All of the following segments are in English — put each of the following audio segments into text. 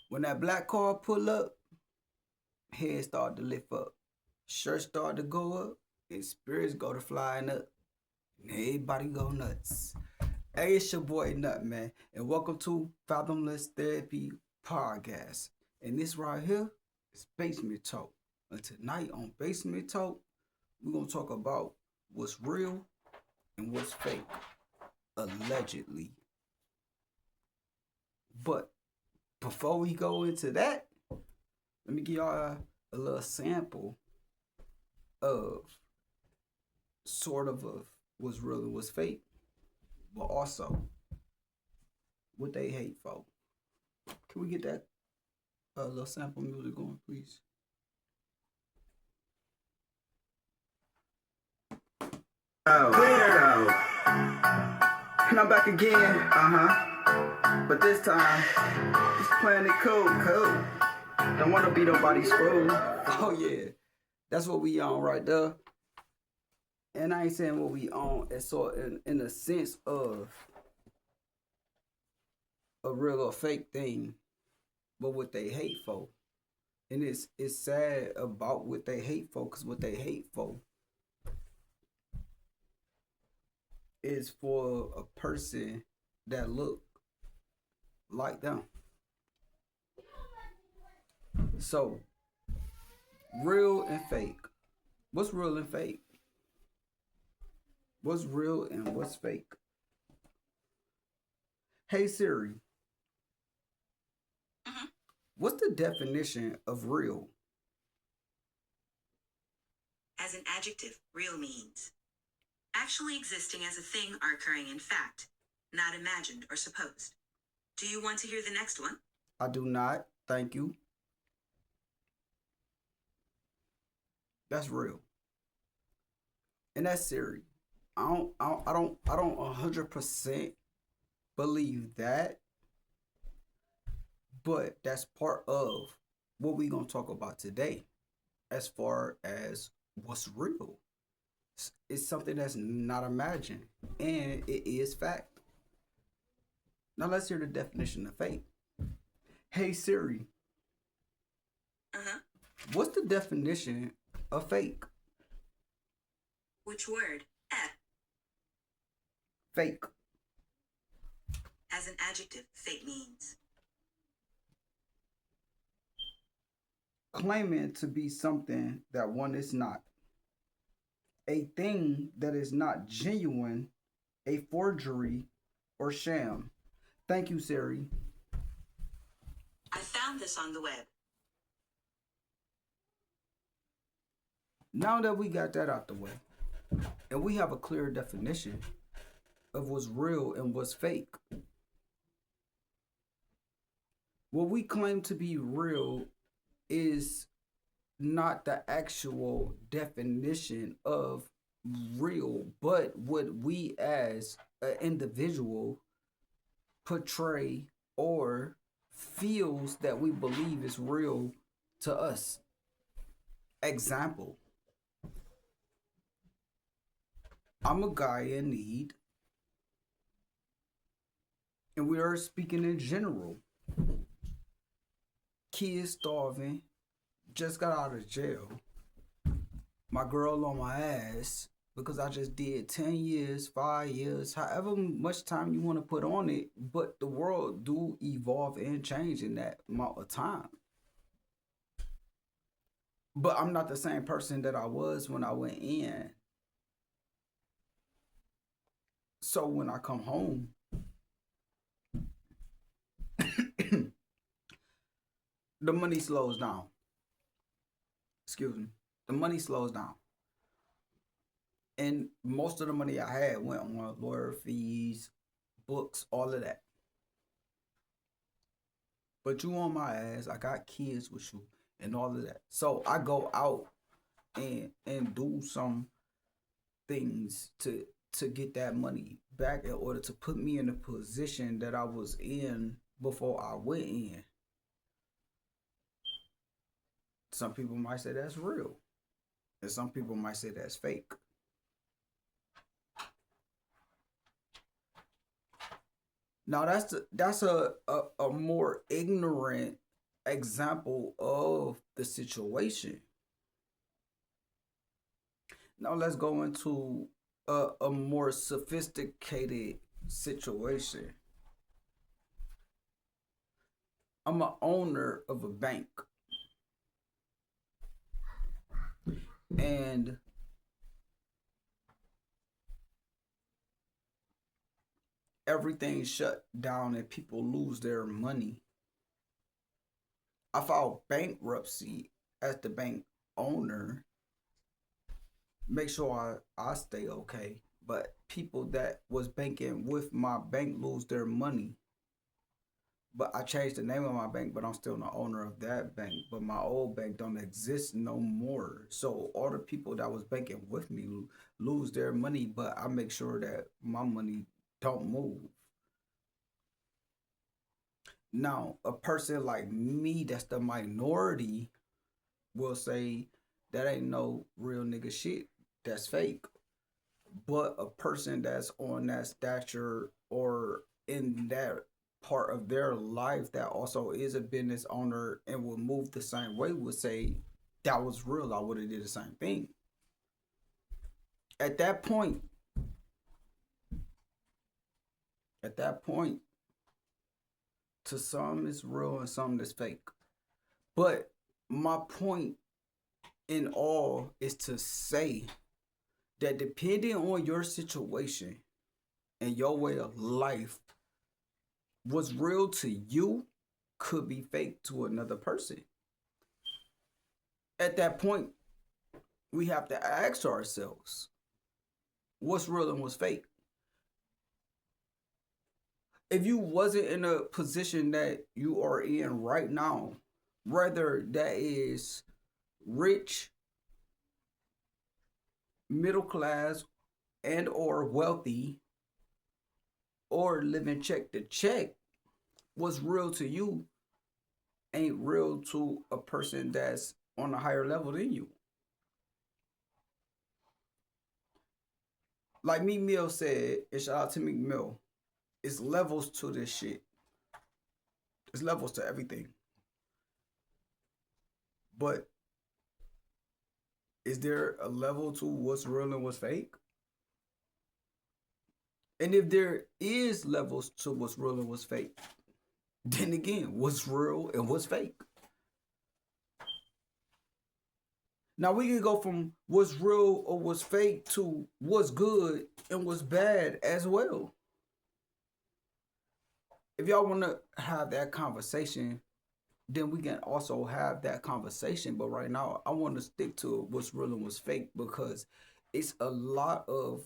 When that black car pull up, head start to lift up, shirts start to go up, and spirits go to flying up, and everybody go nuts. Hey, it's your boy Nut Man, and welcome to Fathomless Therapy Podcast. And this right here is Basement Talk. And tonight on Basement Talk, we're gonna talk about what's real and what's fake, allegedly. But before we go into that, let me give y'all a little sample of of what's real and what's fake, but also what they hate for. Can we get that little sample music going, please? Oh, there we go. And I'm back again. But this time, just playing it cool. Don't want to be nobody's fool. Oh yeah, that's what we on right there. And I ain't saying what we on as sort in the sense of a real or fake thing, but what they hate for. And it's sad about what they hate for, because what they hate for is for a person that look like them. So, real and fake. What's real and fake? What's real and what's fake? Hey Siri, what's the definition of real? As an adjective, real means actually existing as a thing or occurring in fact, not imagined or supposed. Do you want to hear the next one? I do not. Thank you. That's real. And that's Siri. I don't 100% believe that, but that's part of what we gonna talk about today, as far as what's real. It's something that's not imagined, and it is fact. Now let's hear the definition of fake. Hey Siri, what's the definition of fake? Which word? F. Fake. As an adjective, fake means Claiming to be something that one is not. A thing that is not genuine, a forgery, or sham. Thank you, Siri. I found this on the web. Now that we got that out the way, and we have a clear definition of what's real and what's fake, what we claim to be real is not the actual definition of real, but what we as an individual portray or feels that we believe is real to us. Example, I'm a guy in need, and we are speaking in general. Kids starving, just got out of jail. My girl on my ass because I just did 10 years, 5 years, however much time you want to put on it, but the world do evolve and change in that amount of time. But I'm not the same person that I was when I went in. So when I come home, the money slows down. Excuse me. The money slows down. And most of the money I had went on lawyer fees, books, all of that. But you on my ass, I got kids with you and all of that. So I go out and do some things to get that money back in order to put me in the position that I was in before I went in. Some people might say that's real, and some people might say that's fake. Now that's a more ignorant example of the situation. Now let's go into a more sophisticated situation. I'm an owner of a bank, and everything shut down and people lose their money. I filed bankruptcy as the bank owner. Make sure I stay okay. But people that was banking with my bank lose their money. But I changed the name of my bank, but I'm still the owner of that bank. But my old bank don't exist no more. So all the people that was banking with me lose their money, but I make sure that my money don't move. Now, a person like me that's the minority will say that ain't no real nigga shit. That's fake. But a person that's on that stature or in that part of their life that also is a business owner and will move the same way would say that was real. I would have did the same thing. At that point, to some it's real and some is fake. But my point in all is to say that depending on your situation and your way of life, what's real to you could be fake to another person. At that point, we have to ask ourselves, what's real and what's fake? If you wasn't in a position that you are in right now, whether that is rich, middle class, and or wealthy, or living check to check, what's real to you ain't real to a person that's on a higher level than you. Like Meek Mill said, and shout out to Meek Mill, it's levels to this shit. It's levels to everything. But is there a level to what's real and what's fake? And if there is levels to what's real and what's fake, then again, what's real and what's fake? Now we can go from what's real or what's fake to what's good and what's bad as well. If y'all want to have that conversation, then we can also have that conversation. But right now, I want to stick to what's real and what's fake because it's a lot of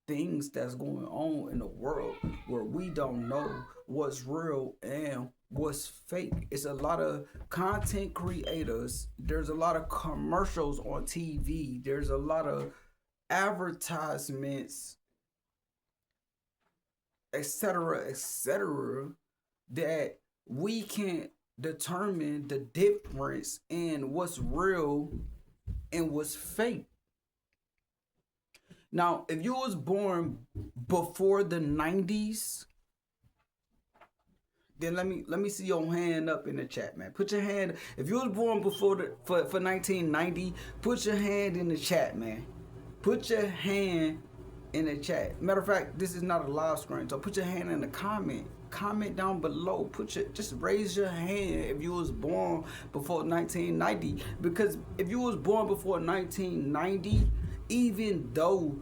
things that's going on in the world where we don't know what's real and what's fake. It's a lot of content creators. There's a lot of commercials on TV. There's a lot of advertisements, etc., that we can't determine the difference in what's real and what's fake. Now, if you was born before the 90s, then let me see your hand up in the chat, man. Put your hand. If you was born before for 1990, put your hand in the chat, man. Put your hand in the chat. Matter of fact, this is not a live screen, so put your hand in the comment. Comment down below. Just raise your hand if you was born before 1990. Because if you was born before 1990, even though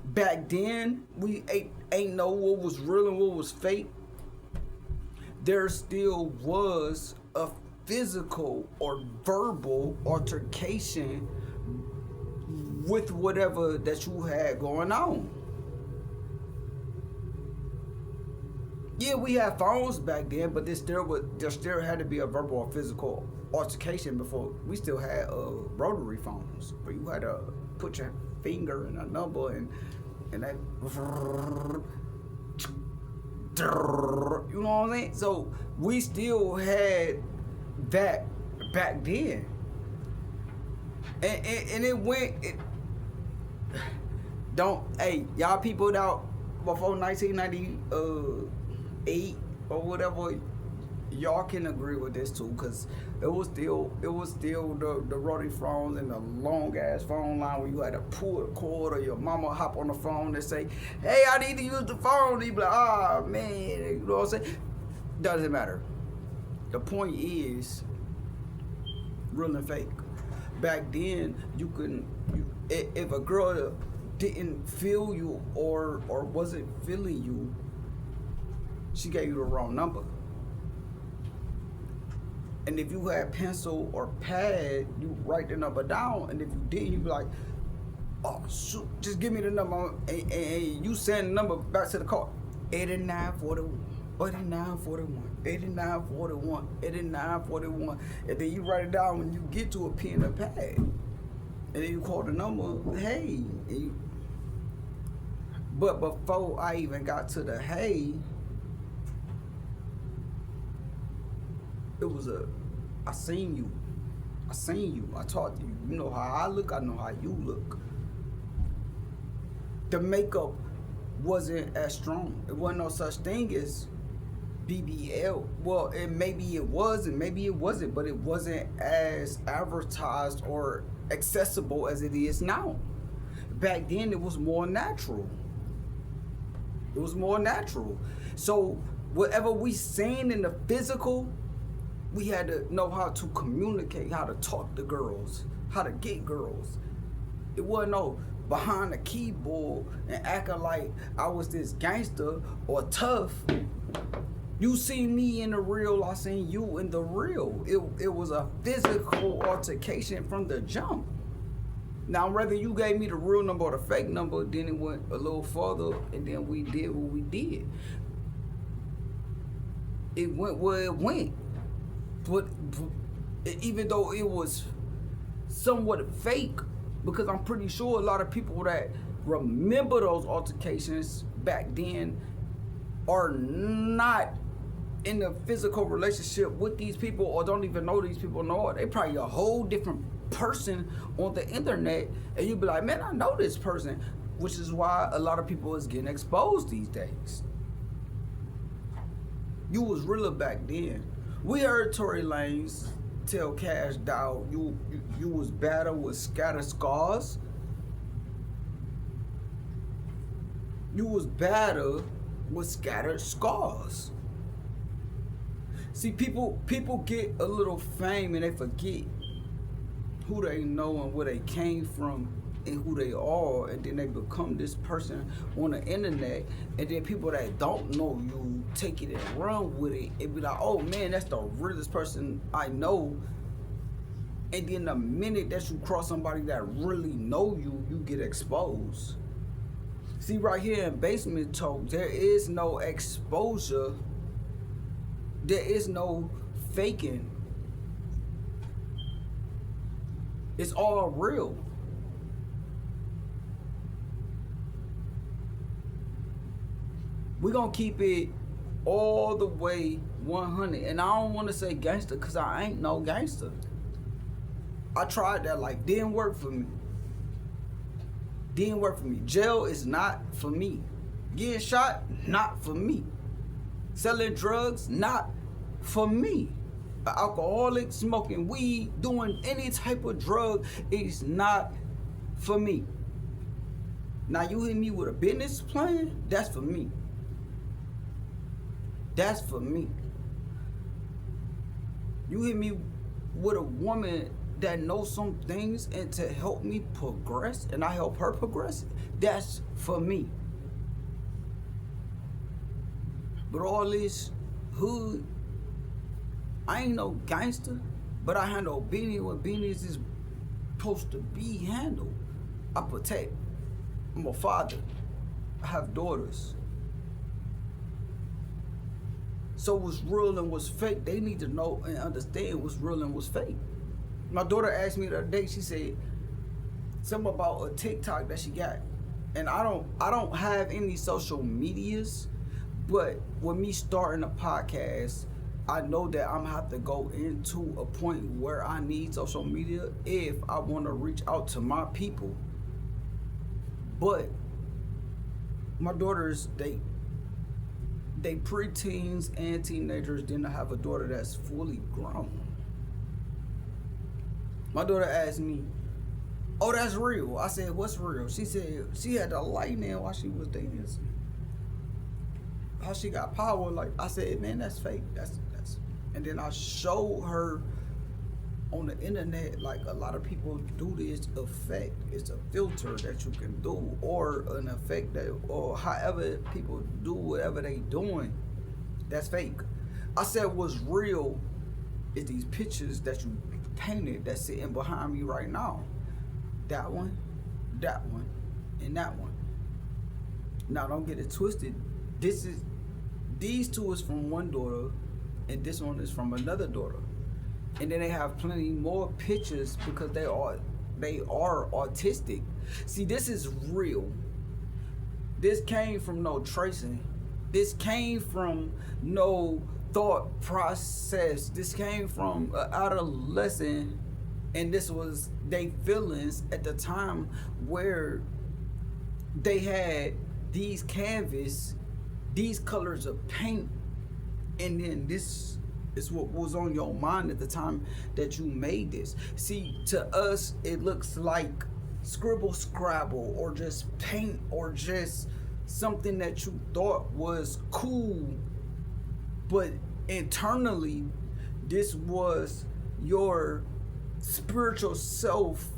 back then we ain't know what was real and what was fake, there still was a physical or verbal altercation with whatever that you had going on. Yeah, we had phones back then, but there still had to be a verbal or physical altercation before. We still had rotary phones where you had to put your finger in a number and that, you know what I'm saying? So we still had that back then, and it went. Hey, y'all people out before 1998 or whatever, y'all can agree with this too, cause it was still the rotary phones and the long ass phone line where you had to pull the cord or your mama hop on the phone and say, "Hey, I need to use the phone." You be like, "Ah, man," you know what I'm saying? Doesn't matter. The point is, real and fake. Back then, you couldn't. If a girl didn't feel you or wasn't feeling you, she gave you the wrong number. And if you had pencil or pad, you write the number down. And if you didn't, you be like, "Oh shoot, just give me the number." And you send the number back to the car. 8941, 8941, 8941, 8941. And then you write it down when you get to a pen and pad. And then you call the number, "Hey." But before I even got to the "hey," it was I seen you. I talked to you. You know how I look, I know how you look. The makeup wasn't as strong. It wasn't no such thing as BBL. Well, maybe it was and maybe it wasn't, but it wasn't as advertised or accessible as it is now. Back then, it was more natural. It was more natural. So whatever we seen in the physical, we had to know how to communicate, how to talk to girls, how to get girls. It wasn't no behind the keyboard and acting like I was this gangster or tough. You see me in the real, I seen you in the real. It was a physical altercation from the jump. Now, whether you gave me the real number or the fake number, then it went a little further, and then we did what we did. It went where it went. But even though it was somewhat fake, because I'm pretty sure a lot of people that remember those altercations back then are not in a physical relationship with these people or don't even know these people. No, they probably a whole different person on the internet, and you'd be like, "Man, I know this person," which is why a lot of people is getting exposed these days. You was realer back then. We heard Tory Lanez tell Cash Doll, you was better with scattered scars. You was better with scattered scars. See, people get a little fame and they forget who they know and where they came from and who they are, and then they become this person on the internet, and then people that don't know you take it and run with it and be like, "Oh man, that's the realest person I know." And then the minute that you cross somebody that really know you, you get exposed. See, right here in Basement Talk, there is no exposure. There is no faking. It's all real. We're gonna keep it all the way 100. And I don't want to say gangster because I ain't no gangster. I tried that life. Didn't work for me. Didn't work for me. Jail is not for me. Getting shot, not for me. Selling drugs, not for me. An alcoholic, smoking weed, doing any type of drug is not for me. Now you hit me with a business plan, that's for me. That's for me. You hit me with a woman that knows some things and to help me progress, and I help her progress, that's for me. But all this hood, I ain't no gangster, but I handle business what business is supposed to be handled. I protect. I'm a father. I have daughters. So what's real and what's fake, they need to know and understand what's real and what's fake. My daughter asked me the other day, she said something about a TikTok that she got. And I don't have any social medias, but with me starting a podcast, I know that I'm gonna have to go into a point where I need social media if I want to reach out to my people. But my daughters, they preteens and teenagers didn't have a daughter that's fully grown. My daughter asked me, "Oh, that's real?" I said, "What's real?" She said she had the lightning while she was dancing. How she got power? Like, I said, "Man, that's fake. That's." And then I showed her on the internet, like, a lot of people do this effect. It's a filter that you can do, or an effect that, or however people do whatever they doing, that's fake. I said what's real is these pictures that you painted that's sitting behind me right now. That one, and that one. Now don't get it twisted. These two is from one daughter, and this one is from another daughter. And then they have plenty more pictures because they are autistic. See, this is real. This came from no tracing. This came from no thought process. This came from an adolescent, and this was their feelings at the time where they had these canvas, these colors of paint, and then this is what was on your mind at the time that you made this. See, to us, it looks like scribble scrabble, or just paint, or just something that you thought was cool, but internally, this was your spiritual self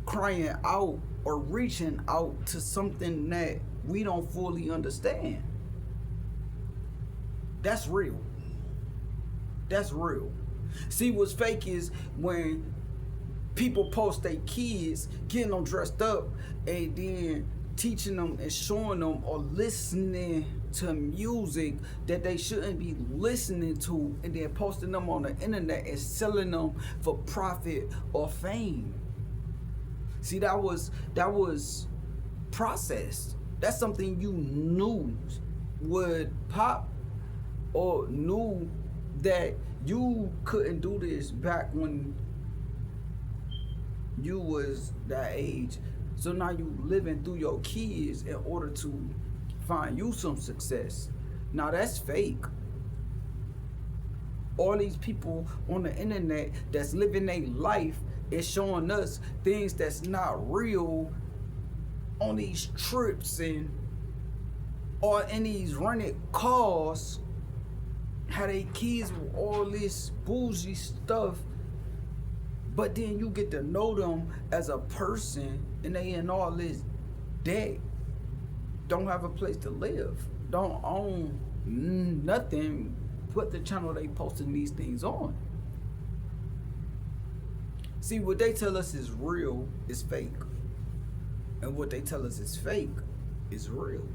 crying out or reaching out to something that we don't fully understand. That's real. That's real. See, what's fake is when people post their kids getting them dressed up and then teaching them and showing them or listening to music that they shouldn't be listening to, and then posting them on the internet and selling them for profit or fame. See, that was processed. That's something you knew would pop, or knew that you couldn't do this back when you was that age. So now you living through your kids in order to find you some success. Now that's fake. All these people on the internet that's living their life is showing us things that's not real on these trips and or in these rented cars. How they kids with all this bougie stuff, but then you get to know them as a person, and they in all this debt, don't have a place to live, don't own nothing but the channel they posting these things on. See, what they tell us is real is fake, and what they tell us is fake is real.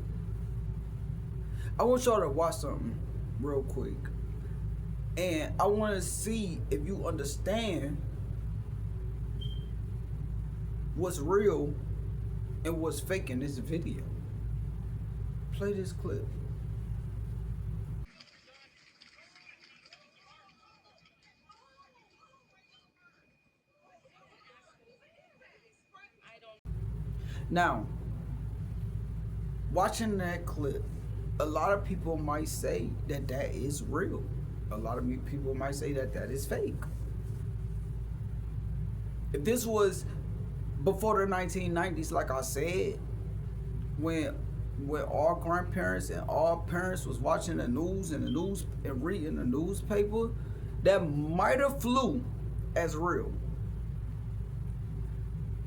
I want y'all to watch something real quick, and I want to see if you understand what's real and what's fake in this video. Play this clip. Now, watching that clip, a lot of people might say that that is real. A lot of people might say that that is fake. If this was before the 1990s, like I said, when our grandparents and our parents was watching the news and reading the newspaper, that might have flew as real.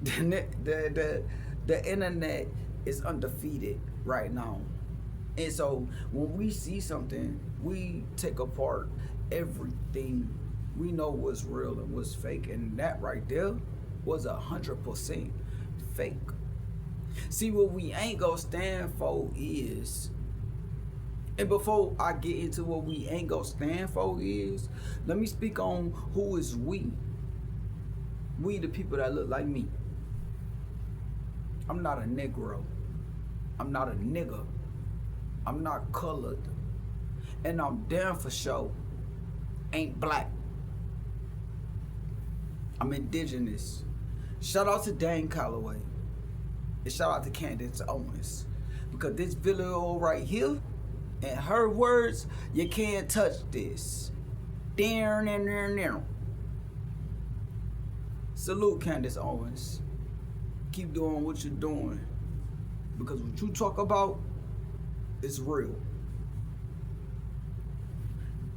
The internet is undefeated right now. And so when we see something, we take apart everything. We know what's real and what's fake. And that right there was 100% fake. See, what we ain't gonna stand for is, and before I get into what we ain't gonna stand for is, let me speak on who is we. We the people that look like me. I'm not a Negro. I'm not a nigger. I'm not colored. And I'm damn for sure ain't black. I'm indigenous. Shout out to Dane Calloway. And shout out to Candace Owens. Because this video right here In her words, you can't touch this. Down. Salute, Candace Owens. Keep doing what you're doing. Because what you talk about is real.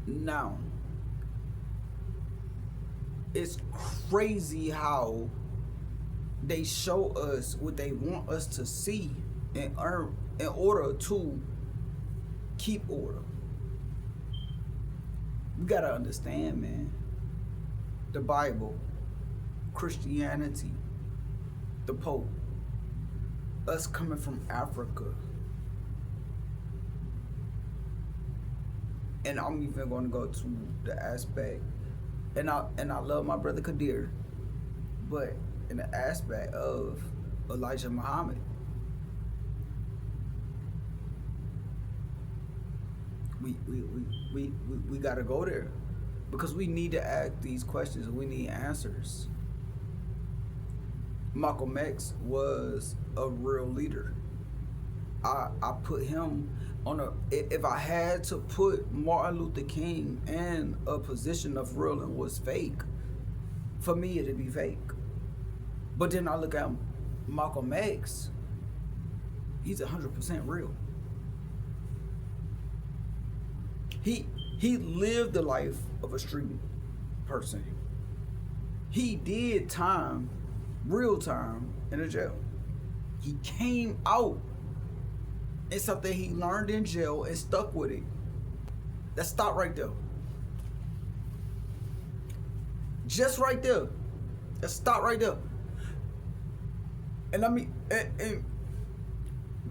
Now, it's crazy how they show us what they want us to see in order to keep order. You gotta understand, man. The Bible, Christianity, the Pope, us coming from Africa. And I'm even going to go to the aspect, and I love my brother Kadir, but in the aspect of Elijah Muhammad. We gotta go there because we need to ask these questions and we need answers. Malcolm X was a real leader. I put him on a, if I had to put Martin Luther King in a position of real and was fake, for me it'd be fake. But then I look at Malcolm X, he's 100% real. He lived the life of a street person. He did time, real time, in a jail. He came out. It's something he learned in jail and stuck with it. Let's stop right there. Just right there. Let's stop right there. And I mean, and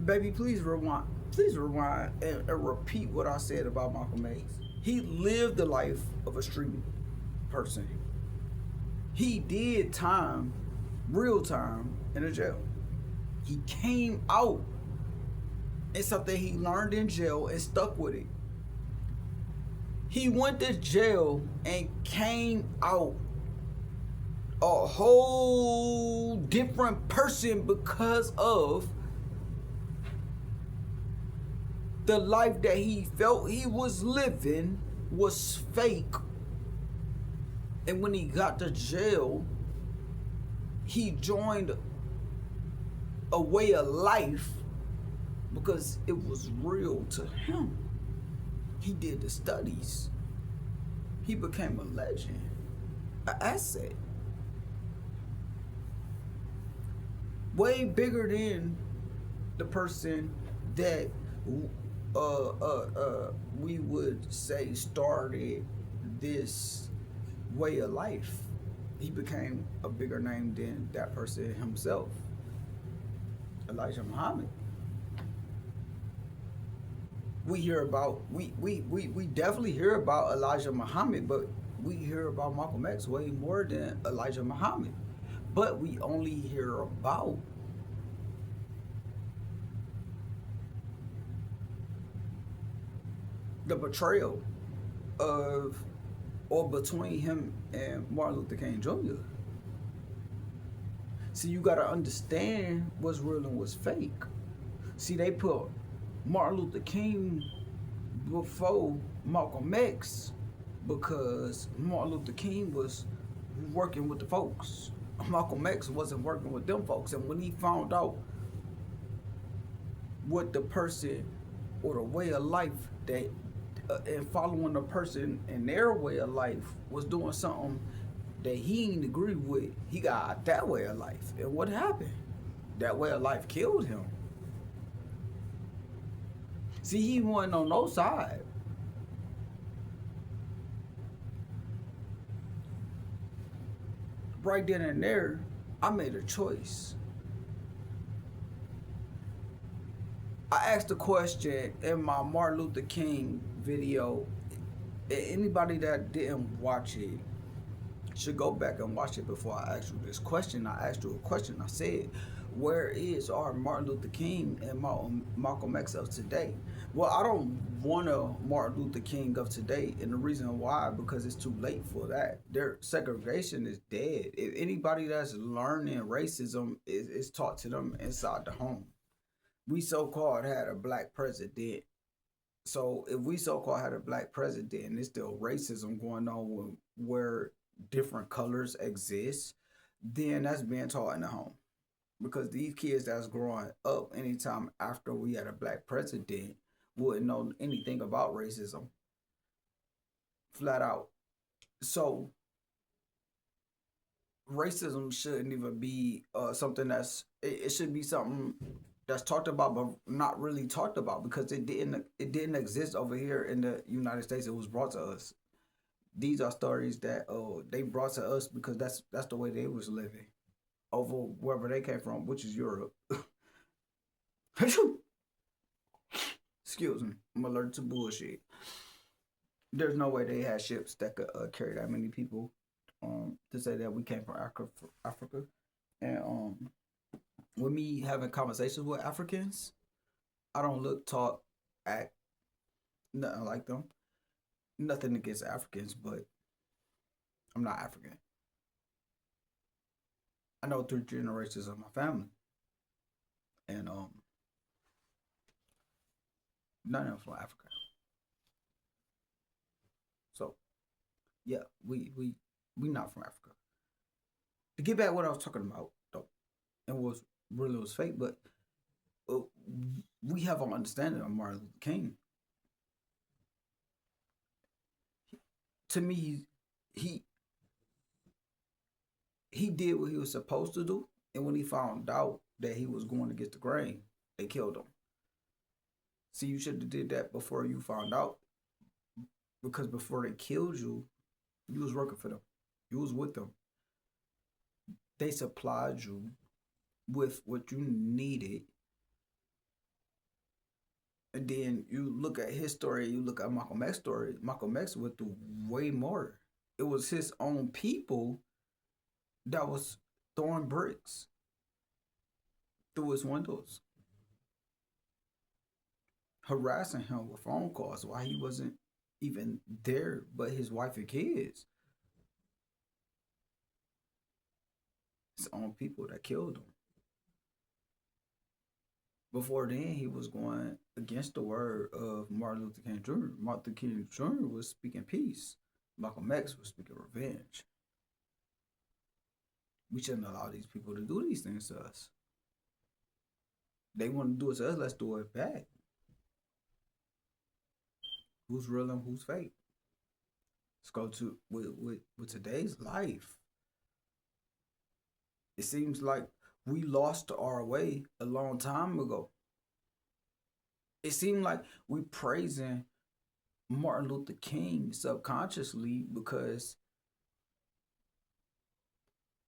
baby, please rewind. Please rewind and repeat what I said about Malcolm X. He lived the life of a street person. He did time, real time, in a jail. He came out. It's something he learned in jail and stuck with it. He went to jail and came out a whole different person because of the life that he felt he was living was fake. And when he got to jail, he joined a way of life because it was real to him. He did the studies. He became a legend, an asset. Way bigger than the person that we would say started this way of life. He became a bigger name than that person himself, Elijah Muhammad. We hear about, we definitely hear about Elijah Muhammad, but we hear about Malcolm X way more than Elijah Muhammad. But we only hear about the betrayal of, or between him and Martin Luther King Jr. See, you gotta understand what's real and what's fake. See, they put Martin Luther King before Malcolm X because Martin Luther King was working with the folks. Malcolm X wasn't working with them folks. And when he found out what the person or the way of life that and following the person in their way of life was doing something that he didn't agree with, he got that way of life. And what happened? That way of life killed him. See, he wasn't on no side. Right then and there, I made a choice. I asked a question in my Martin Luther King video. Anybody that didn't watch it should go back and watch it before I asked you this question. I asked you a question. I said, where is our Martin Luther King and Malcolm X of today? Well, I don't want a Martin Luther King of today, and the reason why, because it's too late for that. Their segregation is dead. If anybody that's learning racism is taught to them inside the home. We so-called had a black president So if we so-called had a black president and there's still racism going on where different colors exist, then that's being taught in the home. Because these kids that's growing up anytime after we had a black president wouldn't know anything about racism. Flat out. So racism shouldn't even be something it should be something that's talked about but not really talked about because it didn't exist over here in the United States. It was brought to us. These are stories that they brought to us because that's the way they was living over wherever they came from, which is Europe. Excuse me, I'm allergic to bullshit. There's no way they had ships that could carry that many people. To say that we came from Africa, and with me having conversations with Africans, I don't look, talk, act nothing like them. Nothing against Africans, but I'm not African. I know 3 generations of my family, and none of them from Africa. So yeah, we not from Africa. To get back what I was talking about though, and was really was fake, but uh, we have an understanding of Martin Luther King. To me, he he did what he was supposed to do, and when he found out that he was going against the grain, they killed him. See, you should have did that before you found out, because before they killed you, you was working for them, you was with them. They supplied you with what you needed, and then you look at his story, you look at Malcolm X's story. Malcolm X went through way more. It was his own people that was throwing bricks through his windows, harassing him with phone calls while he wasn't even there, but his wife and kids. His own people that killed him. Before then, he was going against the word of Martin Luther King Jr. Martin Luther King Jr. was speaking peace. Malcolm X was speaking revenge. We shouldn't allow these people to do these things to us. They want to do it to us, let's do it back. Who's real and who's fake? Let's go to with today's life. It seems like we lost our way a long time ago. It seemed like we praising Martin Luther King subconsciously because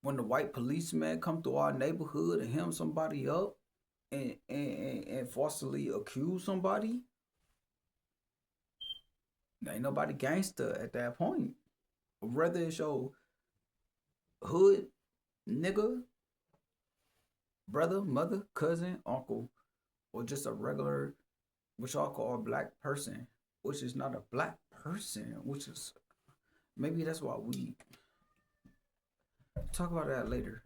when the white policeman come through our neighborhood and hem somebody up and falsely accuse somebody, ain't nobody gangster at that point. Whether it's your hood nigga, brother, mother, cousin, uncle, or just a regular, which y'all call a black person, which is not a black person, which is maybe that's why we talk about that later.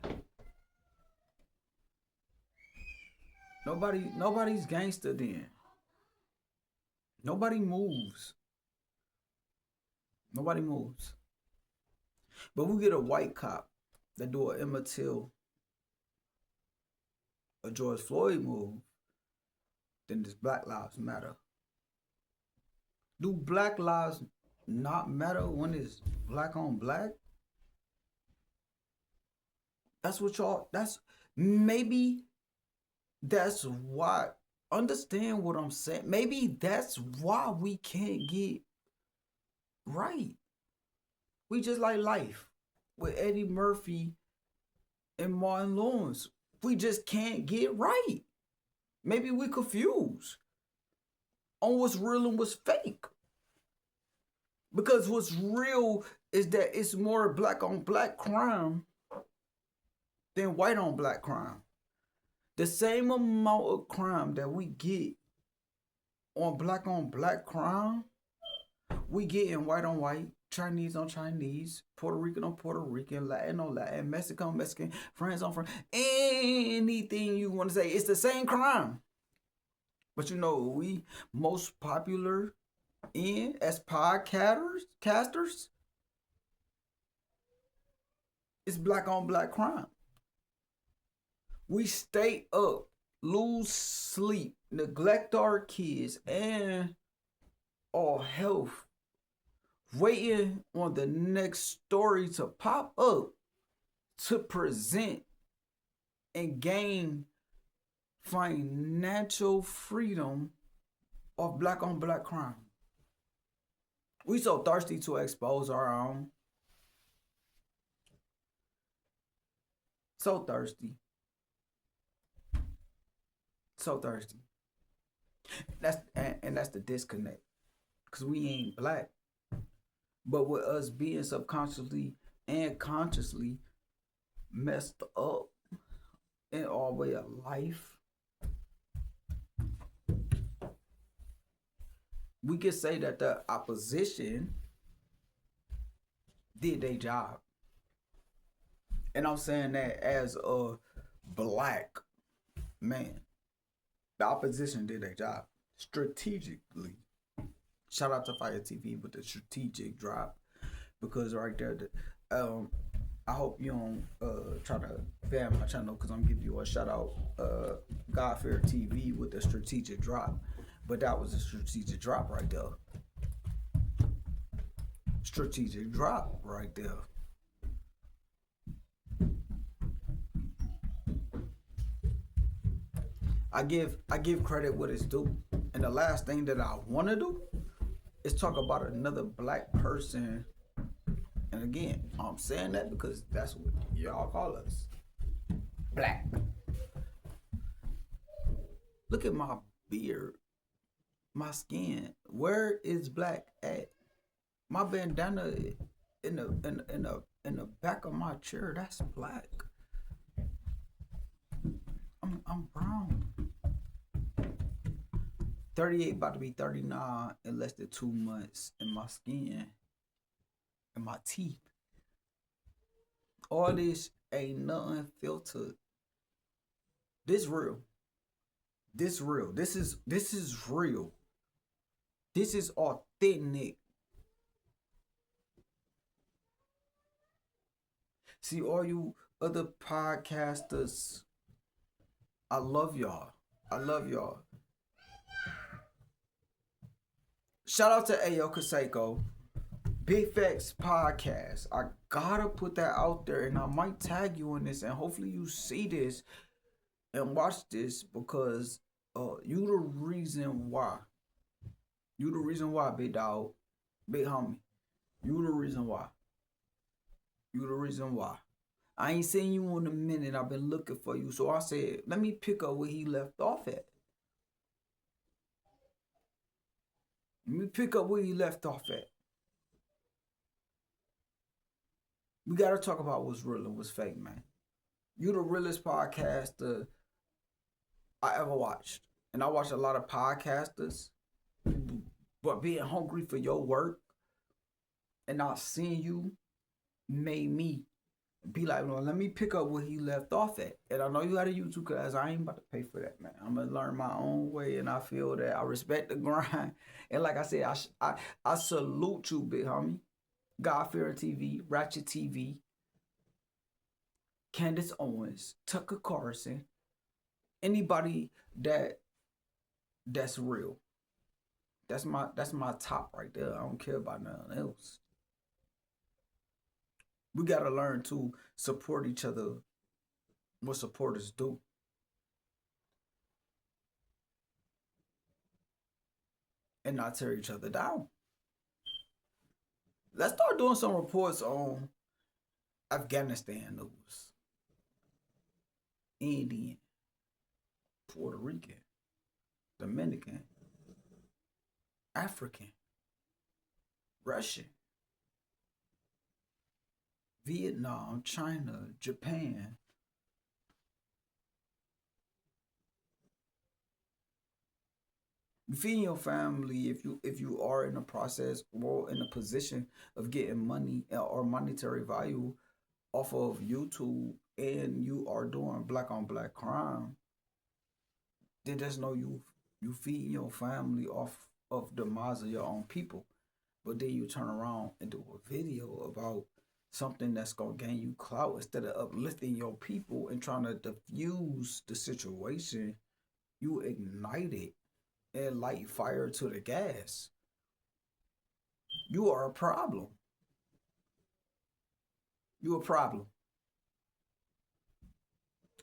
Nobody's gangster then. Nobody moves. Nobody moves. But we get a white cop that do an Emmett Till, a George Floyd move, then this Black Lives Matter. Do Black Lives not matter when it's black on black? That's what y'all, maybe that's why, understand what I'm saying. Maybe that's why we can't get right. We just like life with Eddie Murphy and Martin Lawrence. We just can't get right. Maybe we confused on what's real and what's fake. Because what's real is that it's more black on black crime than white on black crime. The same amount of crime that we get on black crime, we get in white on white, Chinese on Chinese, Puerto Rican on Puerto Rican, Latin on Latin, Mexican on Mexican, friends on friends, anything you want to say. It's the same crime. But you know, we most popular in as casters is black on black crime. We stay up, lose sleep, neglect our kids and our health, waiting on the next story to pop up to present and gain financial freedom of black on black crime. We so thirsty to expose our own. So thirsty. So thirsty. That's the disconnect. Cause we ain't black. But with us being subconsciously and consciously messed up in our way of life, we could say that the opposition did their job. And I'm saying that as a black man. The opposition did their job strategically. Shout out to Fire TV with the strategic drop, because right there, I hope you don't try to ban my channel because I'm giving you a shout out, Godfair TV with the strategic drop, but that was a strategic drop right there. Strategic drop right there. I give credit what it's due, and the last thing that I want to do is talk about another black person. And again, I'm saying that because that's what y'all call us, black. Look at my beard, my skin. Where is black at? My bandana in the back of my chair, that's black. I'm brown. 38 about to be 39 in less than 2 months, and my skin and my teeth. All this ain't nothing filtered. This real. This real. This is real. This is authentic. See, all you other podcasters, I love y'all. I love y'all. Shout out to Ayo Kaseko, Big Facts Podcast. I gotta put that out there, and I might tag you in this, and hopefully you see this and watch this, because you the reason why. You the reason why, big dog, big homie. You the reason why. You the reason why. I ain't seen you in a minute. I've been looking for you, so I said, let me pick up where he left off at. Let me pick up where he left off at. We gotta talk about what's real and what's fake, man. You the realest podcaster I ever watched. And I watch a lot of podcasters, but being hungry for your work and not seeing you made me be like, well, let me pick up where he left off at. And I know you got a YouTube class. I ain't about to pay for that, man. I'm gonna learn my own way, and I feel that I respect the grind. And like I said, I salute you, big homie. God-fearing TV, Ratchet TV, Candace Owens, Tucker Carlson, anybody that's real. That's my top right there. I don't care about nothing else. We gotta learn to support each other. What supporters do. And not tear each other down. Let's start doing some reports on Afghanistan news, Indian, Puerto Rican, Dominican, African, Russian, Vietnam, China, Japan. Feeding your family, if you are in a process or in a position of getting money or monetary value off of YouTube, and you are doing black on black crime, then just know You feeding your family off of the minds of your own people. But then you turn around and do a video about something that's gonna gain you clout instead of uplifting your people and trying to diffuse the situation. You ignite it and light fire to the gas. You are a problem. You a problem.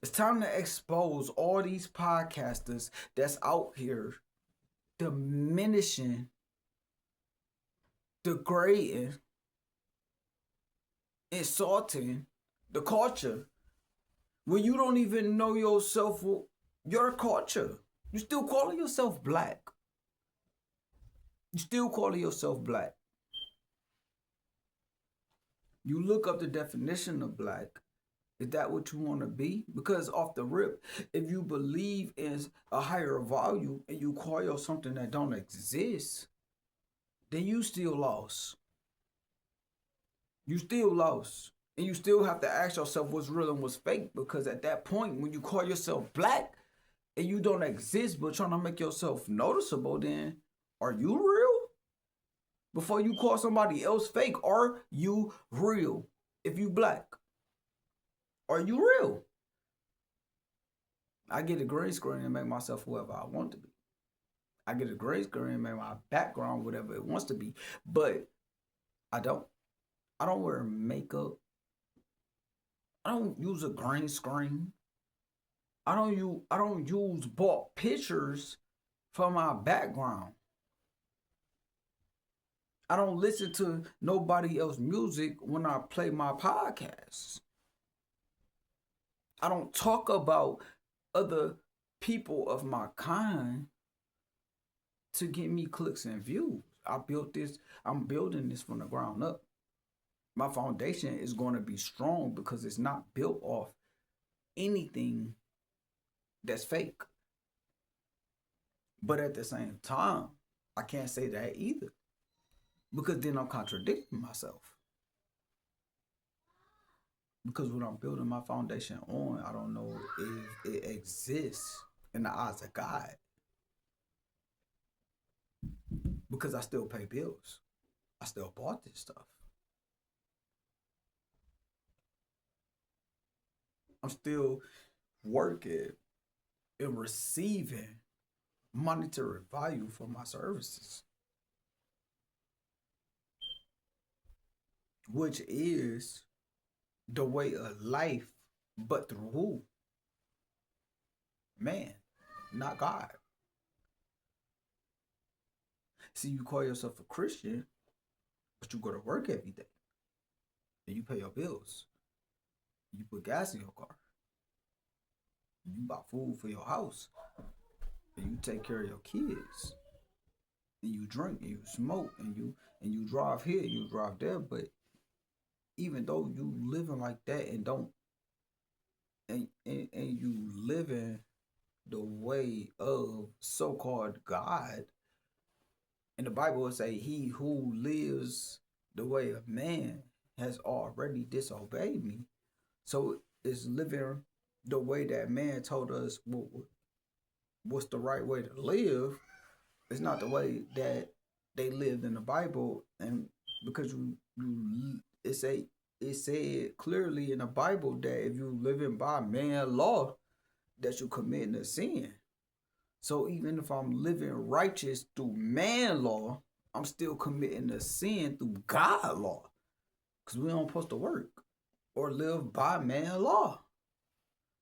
It's time to expose all these podcasters that's out here diminishing, degrading, insulting the culture when you don't even know yourself, your culture. You still calling yourself black. You still calling yourself black. You look up the definition of black. Is that what you want to be? Because off the rip, if you believe in a higher value and you call yourself something that don't exist, then you still lost. You still lost. And you still have to ask yourself what's real and what's fake. Because at that point, when you call yourself black and you don't exist but trying to make yourself noticeable, then are you real? Before you call somebody else fake, are you real? If you black, are you real? I get a green screen and make myself whoever I want to be. I get a green screen and make my background whatever it wants to be. But I don't wear makeup. I don't use a green screen. I don't use bought pictures for my background. I don't listen to nobody else's music when I play my podcasts. I don't talk about other people of my kind to get me clicks and views. I'm building this from the ground up. My foundation is going to be strong because it's not built off anything that's fake. But at the same time, I can't say that either, because then I'm contradicting myself. Because what I'm building my foundation on, I don't know if it exists in the eyes of God. Because I still pay bills. I still bought this stuff. I'm still working and receiving monetary value for my services, which is the way of life, but through who? Man, not God. See, you call yourself a Christian, but you go to work every day and you pay your bills. You put gas in your car. You buy food for your house. And you take care of your kids. And you drink and you smoke and you drive here and you drive there. But even though you living like that and don't and you living the way of so-called God, and the Bible will say, he who lives the way of man has already disobeyed me. So it's living the way that man told us what's the right way to live. It's not the way that they lived in the Bible. And because it said clearly in the Bible that if you living by man law, that you committing a sin. So even if I'm living righteous through man law, I'm still committing a sin through God law. Because we don't supposed to work or live by man law.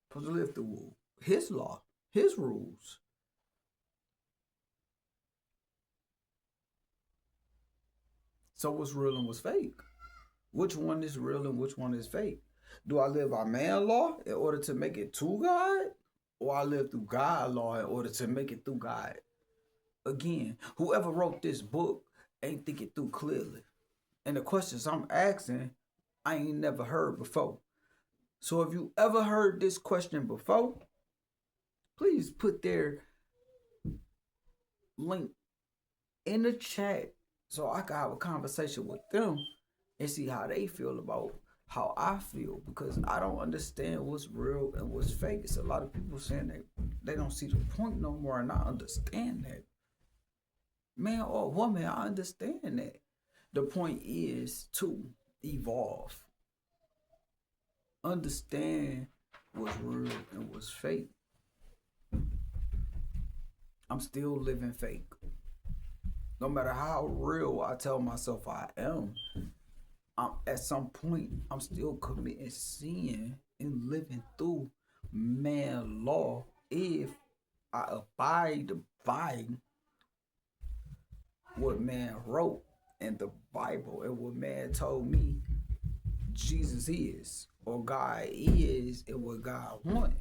Supposed to live through his law, his rules. So what's real and what's fake? Which one is real and which one is fake? Do I live by man law in order to make it to God? Or I live through God law in order to make it through God? Again, whoever wrote this book ain't think it through clearly. And the questions I'm asking, I ain't never heard before. So if you ever heard this question before, please put their link in the chat so I can have a conversation with them and see how they feel about how I feel, because I don't understand what's real and what's fake. It's a lot of people saying they don't see the point no more, and I understand that. Man or woman, I understand that. The point is to evolve. Understand what's real and what's fake. I'm still living fake. No matter how real I tell myself I am, at some point, I'm still committing sin and living through man law if I abide by what man wrote in the Bible and what man told me Jesus is, or God is, and what God wanted.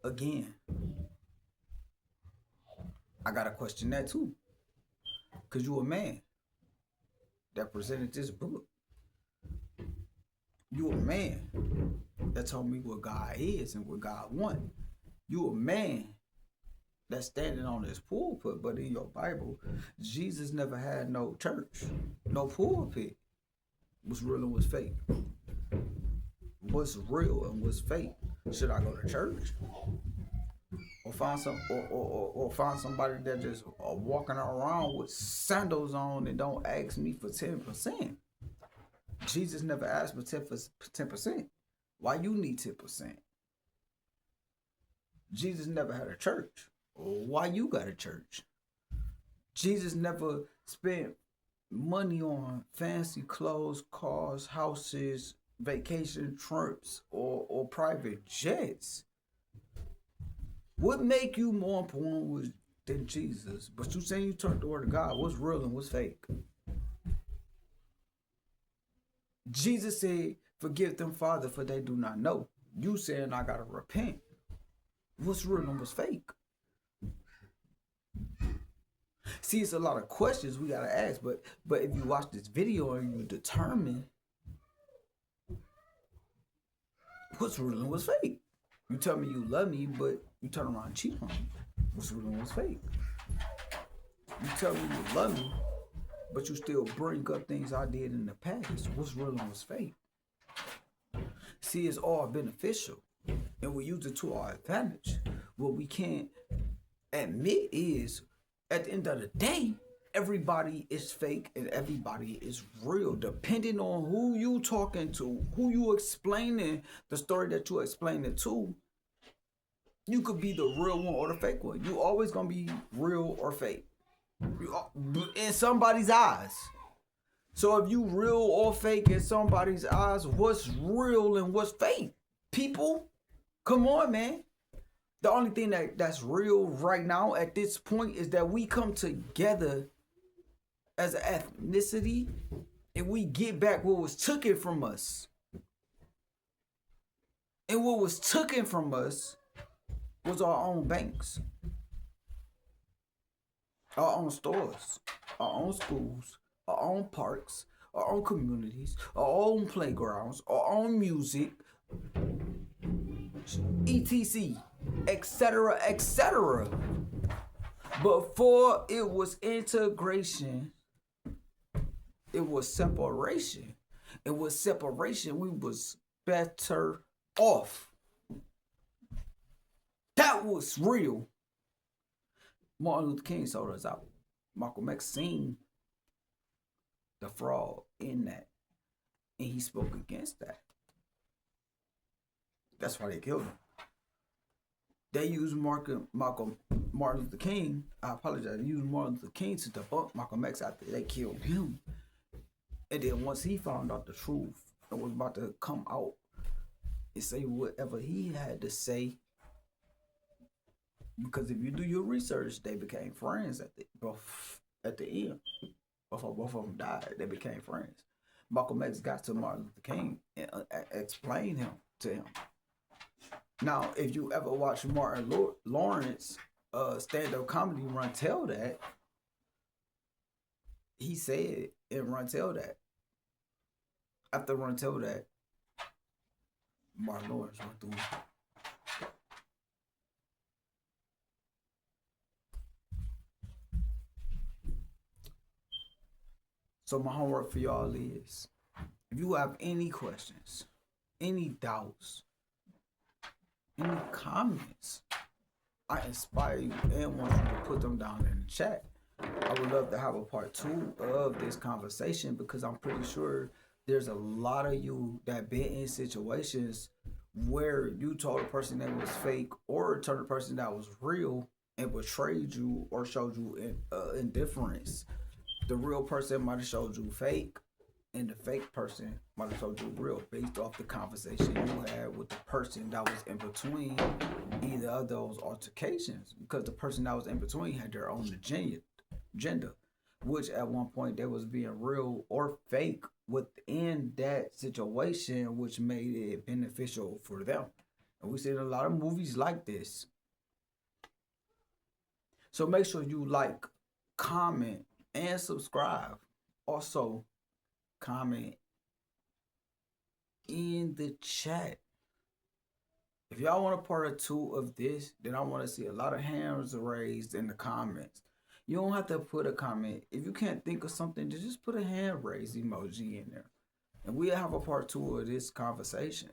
Again, I gotta question that too, because you a man that presented this book. You a man that told me what God is and what God wants. You a man that's standing on this pulpit, but in your Bible, Jesus never had no church, no pulpit. What's real and what's fake? What's real and what's fake? Should I go to church? Or find find somebody that just walking around with sandals on and don't ask me for 10%. Jesus never asked for 10%. Why you need 10%? Jesus never had a church. Why you got a church? Jesus never spent money on fancy clothes, cars, houses, vacation trips, or private jets. What make you more important than Jesus? But you saying you turned the word of God. What's real and what's fake? Jesus said, forgive them, Father, for they do not know. You saying I gotta repent. What's real and what's fake? See, it's a lot of questions we gotta ask, but if you watch this video and you determine what's real and what's fake. You tell me you love me, but you turn around and cheat on me. What's real and what's fake? You tell me you love me, but you still bring up things I did in the past. What's real and what's fake? See, it's all beneficial, and we use it to our advantage. What we can't admit is, at the end of the day, everybody is fake and everybody is real, depending on who you talking to, who you explaining the story that you explaining to. You could be the real one or the fake one. You always gonna be real or fake in somebody's eyes. So if you real or fake in somebody's eyes, what's real and what's fake? People, come on, man. The only thing that's real right now at this point is that we come together as an ethnicity and we get back what was taken from us. And what was taken from us was our own banks, our own stores, our own schools, our own parks, our own communities, our own playgrounds, our own music, etc., etc., etc. Before it was integration, it was separation. It was separation. We was better off. That was real. Martin Luther King sold us out. Malcolm X seen the fraud in that, and he spoke against that. That's why they killed him. They used Martin Luther King. I apologize. They used Martin Luther King to debunk Malcolm X after they killed him. And then once he found out the truth and was about to come out and say whatever he had to say, because if you do your research, they became friends at the end. Before both of them died, they became friends. Malcolm X got to Martin Luther King and explained him to him. Now, if you ever watch Martin Lawrence stand-up comedy Run Tell That, he said in Run Tell That, after Run Tell That, Martin Lawrence went through. So my homework for y'all is, if you have any questions, any doubts, any comments, I inspire you and want you to put them down in the chat. I would love to have a part 2 of this conversation, because I'm pretty sure there's a lot of you that been in situations where you told a person that was fake or told a person that was real and betrayed you or showed you indifference. The real person might have showed you fake, and the fake person might have showed you real, based off the conversation you had with the person that was in between either of those altercations, because the person that was in between had their own agenda, which at one point they was being real or fake within that situation, which made it beneficial for them. And we see a lot of movies like this. So make sure you like, comment, and subscribe. Also, comment in the chat. If y'all want a part 2 of this, then I want to see a lot of hands raised in the comments. You don't have to put a comment. If you can't think of something, just put a hand raise emoji in there. And we'll have a part 2 of this conversation.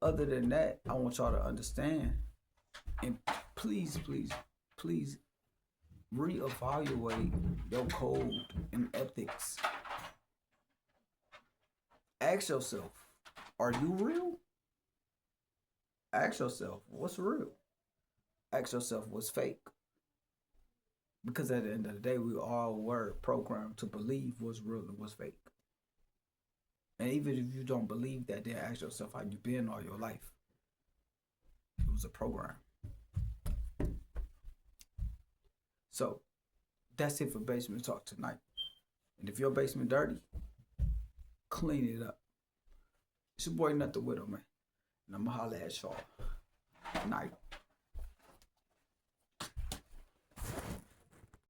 Other than that, I want y'all to understand. And please, please, please reevaluate your code and ethics. Ask yourself, are you real? Ask yourself, what's real? Ask yourself, what's fake? Because at the end of the day, we all were programmed to believe what's real and what's fake. And even if you don't believe that, then ask yourself how you been all your life. It was a program. So that's it for Basement Talk tonight. And if your basement dirty, clean it up. It's your boy Nothing Widow, man. And I'm going to holler at y'all. Night.